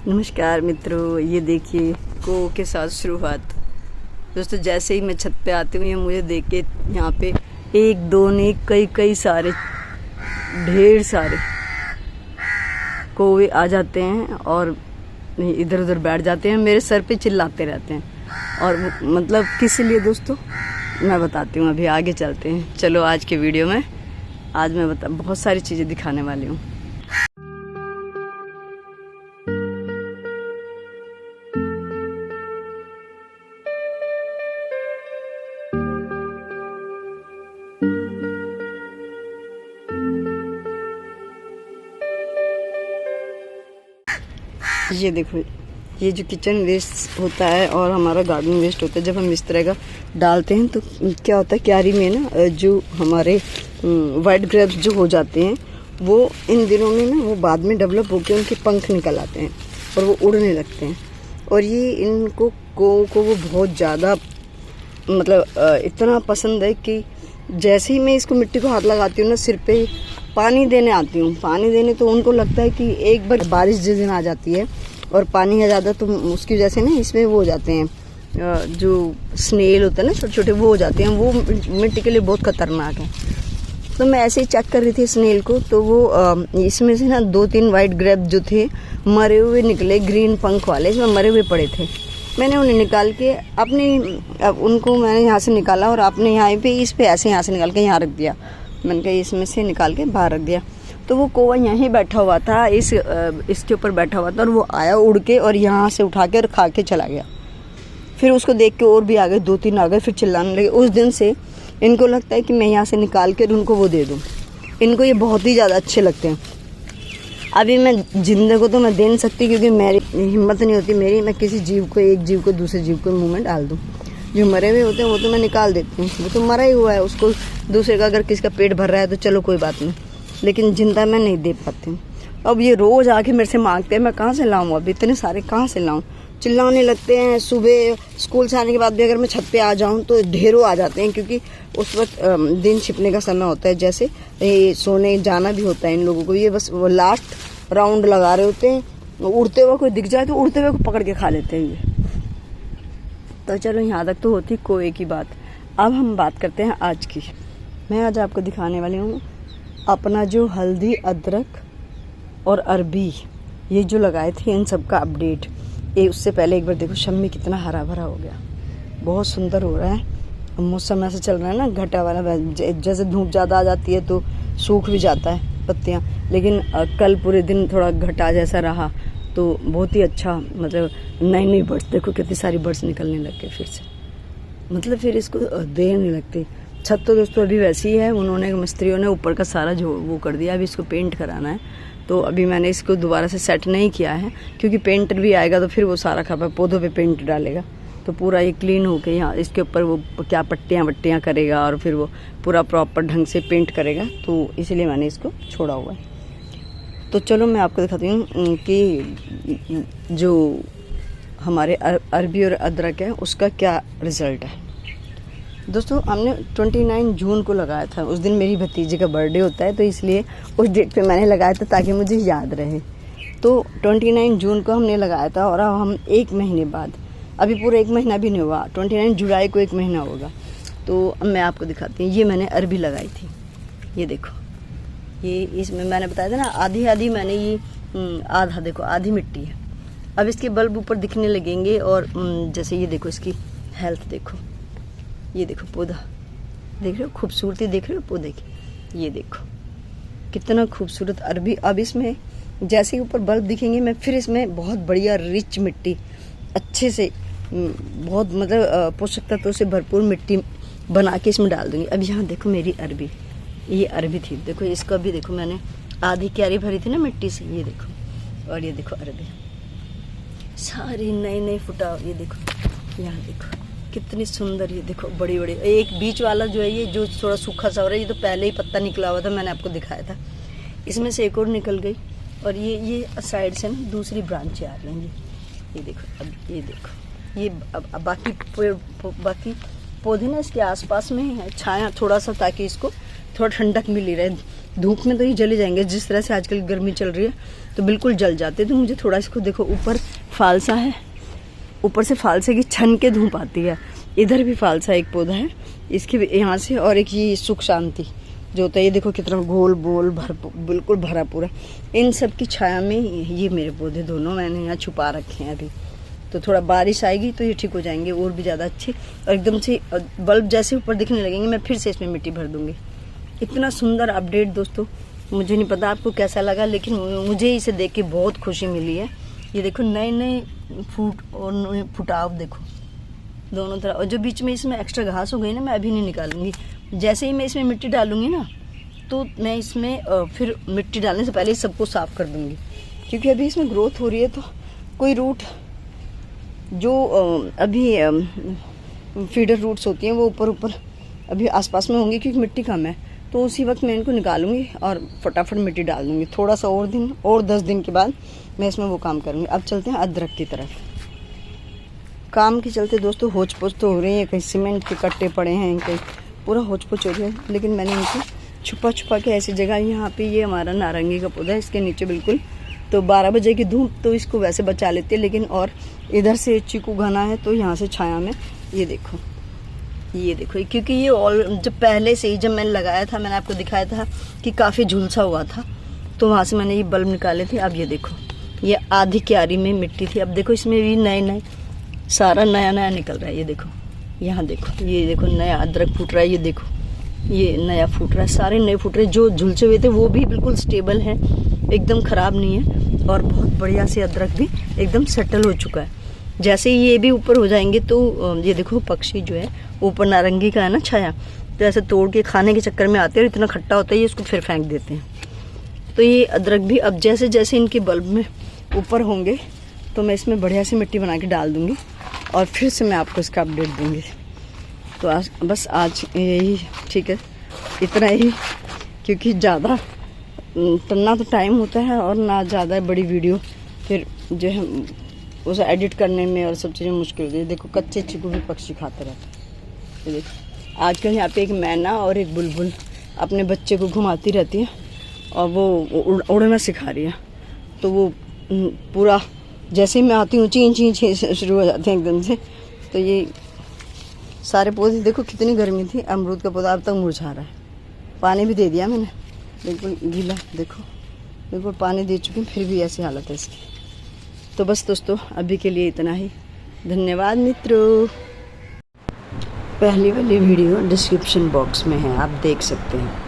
नमस्कार मित्रों, ये देखिए को के साथ शुरुआत। दोस्तों जैसे ही मैं छत पे आती हूँ, ये मुझे देख के यहाँ पे एक दो नहीं कई सारे ढेर सारे कौवे आ जाते हैं और इधर उधर बैठ जाते हैं, मेरे सर पे चिल्लाते रहते हैं। और मतलब किस लिए दोस्तों मैं बताती हूँ, अभी आगे चलते हैं। चलो आज के वीडियो में आज मैं बहुत सारी चीज़ें दिखाने वाली हूँ। ये देखो, ये जो किचन वेस्ट होता है और हमारा गार्डन वेस्ट होता है, जब हम इस तरह का डालते हैं तो क्या होता है, क्यारी में ना जो हमारे वाइट ग्रेप्स जो हो जाते हैं, वो इन दिनों में ना वो बाद में डेवलप होकर उनके पंख निकल आते हैं और वो उड़ने लगते हैं। और ये इनको को वो बहुत ज़्यादा मतलब इतना पसंद है कि जैसे ही मैं इसको मिट्टी को हाथ लगाती हूँ ना, सिर पे पानी देने आती हूँ, पानी देने, तो उनको लगता है कि एक बार बारिश जिस दिन आ जाती है और पानी है ज़्यादा, तो उसकी वजह से ना इसमें वो हो जाते हैं, जो स्नेल होता है ना छोटे छोटे, वो हो जाते हैं, वो मिट्टी के लिए बहुत खतरनाक है। तो मैं ऐसे ही चेक कर रही थी स्नेल को, तो वो इसमें से ना 2-3 वाइट ग्रेप जो थे मरे हुए निकले, ग्रीन पंख वाले, इसमें मरे हुए पड़े थे। मैंने उन्हें निकाल के उनको मैंने यहाँ से निकाला और आपने यहाँ पे इस पे ऐसे यहाँ से निकाल के यहाँ रख दिया। मैंने कहा इसमें से निकाल के बाहर रख दिया। तो वो कौवा यहीं बैठा हुआ था, इसके ऊपर बैठा हुआ था, और वो आया उड़ के और यहाँ से उठा के और खा के चला गया। फिर उसको देख के और भी आ गए, 2-3 आ गए, फिर चिल्लाने लगे। उस दिन से इनको लगता है कि मैं यहाँ से निकाल के उनको वो दे दूँ। इनको ये बहुत ही ज़्यादा अच्छे लगते हैं। अभी मैं जिंदे को तो मैं दे नहीं सकती, क्योंकि मेरी हिम्मत नहीं होती मेरी, मैं किसी जीव को, एक जीव को दूसरे जीव को मुँह में डाल दूँ। जो मरे हुए होते हैं वो तो मैं निकाल देती हूँ, वो तो मरा ही हुआ है, उसको दूसरे का अगर किसी का पेट भर रहा है तो चलो कोई बात नहीं, लेकिन जिंदा मैं नहीं दे पाती हूँ। अब ये रोज़ आके मेरे से मांगते हैं, मैं कहाँ से लाऊँ, अब इतने सारे कहाँ से लाऊँ। चिल्लाने लगते हैं। सुबह स्कूल से आने के बाद भी अगर मैं छत पे आ जाऊँ तो ढेरों आ जाते हैं, क्योंकि उस वक्त दिन छिपने का समय होता है, जैसे ये सोने जाना भी होता है इन लोगों को। ये बस वो लास्ट राउंड लगा रहे होते हैं, उड़ते हुए कोई दिख जाए तो उड़ते हुए को पकड़ के खा लेते हैं ये। तो चलो यहाँ तक तो होती कौवे की बात। अब हम बात करते हैं आज की। मैं आज आपको दिखाने वाली हूँ अपना जो हल्दी, अदरक और अरबी ये जो लगाए थे, इन सब का अपडेट। ये उससे पहले एक बार देखो शम्मी कितना हरा भरा हो गया, बहुत सुंदर हो रहा है। मौसम ऐसे चल रहा है ना घटा वाला, जैसे धूप ज़्यादा आ जाती है तो सूख भी जाता है पत्तियाँ, लेकिन कल पूरे दिन थोड़ा घटा जैसा रहा तो बहुत ही अच्छा, मतलब नई बर्ड्स देखो कितनी सारी बर्ड्स निकलने लग गए फिर से, मतलब फिर इसको देर नहीं लगती। छत तो दोस्तों अभी वैसी ही है, उन्होंने मिस्त्रियों ने ऊपर का सारा जो वो कर दिया, अभी इसको पेंट कराना है। तो अभी मैंने इसको दोबारा से सेट नहीं किया है, क्योंकि पेंटर भी आएगा तो फिर वो सारा खबर पौधों पे पेंट डालेगा, तो पूरा ये क्लीन होके यहाँ इसके ऊपर वो क्या पट्टियाँ करेगा और फिर वो पूरा प्रॉपर ढंग से पेंट करेगा। तो इसलिए मैंने इसको छोड़ा हुआ है। तो चलो मैं आपको दिखाती हूँ कि जो हमारे अरबी और अदरक है उसका क्या रिज़ल्ट है। दोस्तों हमने 29 जून को लगाया था, उस दिन मेरी भतीजी का बर्थडे होता है, तो इसलिए उस डेट पे मैंने लगाया था ताकि मुझे याद रहे। तो 29 जून को हमने लगाया था और अब हम 1 महीने बाद, अभी पूरा 1 महीना भी नहीं हुआ, 29 जुलाई को 1 महीना होगा। तो अब मैं आपको दिखाती हूँ, ये मैंने अरबी लगाई थी, ये देखो, ये इसमें मैंने बताया था ना आधी मैंने ये आधा देखो आधी मिट्टी है। अब इसके बल्ब ऊपर दिखने लगेंगे और जैसे ये देखो इसकी हेल्थ देखो, ये देखो पौधा देख रहे हो, खूबसूरती देख रहे हो पौधे की, ये देखो कितना खूबसूरत अरबी। अब इसमें जैसे ही ऊपर बल्ब दिखेंगे मैं फिर इसमें बहुत बढ़िया रिच मिट्टी अच्छे से बहुत मतलब पोषक तत्वों से भरपूर मिट्टी बना के इसमें डाल दूंगी। अब यहाँ देखो मेरी अरबी, ये अरबी थी, देखो इसका भी देखो मैंने आधी क्यारी भरी थी ना मिट्टी से, ये देखो, और ये देखो अरबी सारी नई फुटा, ये देखो यहाँ देखो कितनी सुंदर, ये देखो बड़ी बड़ी। एक बीच वाला जो है ये जो थोड़ा सूखा सा हो रहा है, ये तो पहले ही पत्ता निकला हुआ था, मैंने आपको दिखाया था। इसमें से एक और निकल गई और ये साइड से ना दूसरी ब्रांचें आ रही हैं, ये देखो। अब ये देखो ये अब बाकी पौधे ना इसके आसपास में है छाया थोड़ा सा, ताकि इसको थोड़ा ठंडक मिली रहे, धूप में तो ये जल जाएंगे, जिस तरह से आजकल गर्मी चल रही है तो बिल्कुल जल जाते। तो मुझे थोड़ा इसको देखो, ऊपर फालसा है, ऊपर से फालसे की छन के धूप आती है। इधर भी फालसा एक पौधा है, इसके यहाँ से, और एक ये सुख शांति जो होता है, ये देखो कितना गोल बोल बिल्कुल भरा पूरा। इन सब की छाया में ये मेरे पौधे दोनों मैंने यहाँ छुपा रखे हैं अभी। तो थोड़ा बारिश आएगी तो ये ठीक हो जाएंगे और भी ज़्यादा अच्छे, और एकदम से बल्ब जैसे ऊपर दिखने लगेंगे मैं फिर से इसमें मिट्टी भर दूँगी। इतना सुंदर अपडेट दोस्तों, मुझे नहीं पता आपको कैसा लगा, लेकिन मुझे इसे देख के बहुत खुशी मिली है। ये देखो नए नए फूट और नए फुटाव देखो दोनों तरफ, और जो बीच में इसमें एक्स्ट्रा घास हो गई ना, मैं अभी नहीं निकालूंगी। जैसे ही मैं इसमें मिट्टी डालूंगी ना, तो मैं इसमें फिर मिट्टी डालने से पहले सबको साफ कर दूंगी, क्योंकि अभी इसमें ग्रोथ हो रही है। तो कोई रूट जो अभी फीडर रूट्स होती हैं वो ऊपर अभी आसपास में होंगी, क्योंकि मिट्टी कम है। तो उसी वक्त मैं इनको निकालूंगी और फटाफट मिट्टी डाल दूंगी। थोड़ा सा और दिन, और 10 दिन के बाद मैं इसमें वो काम करूंगी। अब चलते हैं अदरक की तरफ। काम के चलते दोस्तों होच पोच तो हो रही है, कहीं सीमेंट के कट्टे पड़े हैं, कहीं पूरा होच पोच हो रही है, लेकिन मैंने इनको छुपा के ऐसी जगह, यहाँ पे ये हमारा नारंगी का पौधा है, इसके नीचे बिल्कुल, तो 12 बजे की धूप तो इसको वैसे बचा लेती है, लेकिन और इधर से चीकू घना है तो यहाँ से छाया में ये देखो, क्योंकि ये ऑल जब पहले से ही जब मैंने लगाया था, मैंने आपको दिखाया था कि काफ़ी झुलसा हुआ था, तो वहाँ से मैंने ये बल्ब निकाले थे। अब ये देखो, ये आधी क्यारी में मिट्टी थी, अब देखो इसमें भी नए सारा नया निकल रहा है। ये देखो, यहाँ देखो, ये देखो नया अदरक फूट रहा है, ये देखो ये नया फूट रहा है, सारे नए फूट रहे। जो झुलसे हुए थे वो भी बिल्कुल स्टेबल हैं, एकदम ख़राब नहीं है, और बहुत बढ़िया से अदरक भी एकदम सेटल हो चुका है। जैसे ही ये भी ऊपर हो जाएंगे तो ये देखो पक्षी जो है ऊपर नारंगी का है ना छाया, तो ऐसे तोड़ के खाने के चक्कर में आते हैं और इतना खट्टा होता है ये, इसको फिर फेंक देते हैं। तो ये अदरक भी अब जैसे जैसे इनके बल्ब में ऊपर होंगे तो मैं इसमें बढ़िया सी मिट्टी बना के डाल दूँगी और फिर से मैं आपको इसका अपडेट दूँगी। तो आज यही ठीक है, इतना ही, क्योंकि ज़्यादा ना तो टाइम होता है और ना ज़्यादा बड़ी वीडियो फिर जो है उसे एडिट करने में और सब चीज़ें मुश्किल होती है। देखो कच्चे चीकू भी पक्षी खाते रहते हैं। ये देखो आजकल यहाँ पे एक मैना और एक बुलबुल अपने बच्चे को घुमाती रहती है और वो उड़ना सिखा रही है। तो वो पूरा जैसे ही मैं आती हूँ चीं शुरू हो जाते हैं एकदम से। तो ये सारे पौधे देखो, कितनी गर्मी थी, अमरूद का पौधा अब तक मुरझा रहा है। पानी भी दे दिया मैंने, बिल्कुल गीला, देखो बिल्कुल पानी दे चुकी, फिर भी ऐसी हालत है इसकी। तो बस दोस्तों अभी के लिए इतना ही, धन्यवाद मित्रों। पहली वाली वीडियो डिस्क्रिप्शन बॉक्स में है, आप देख सकते हैं।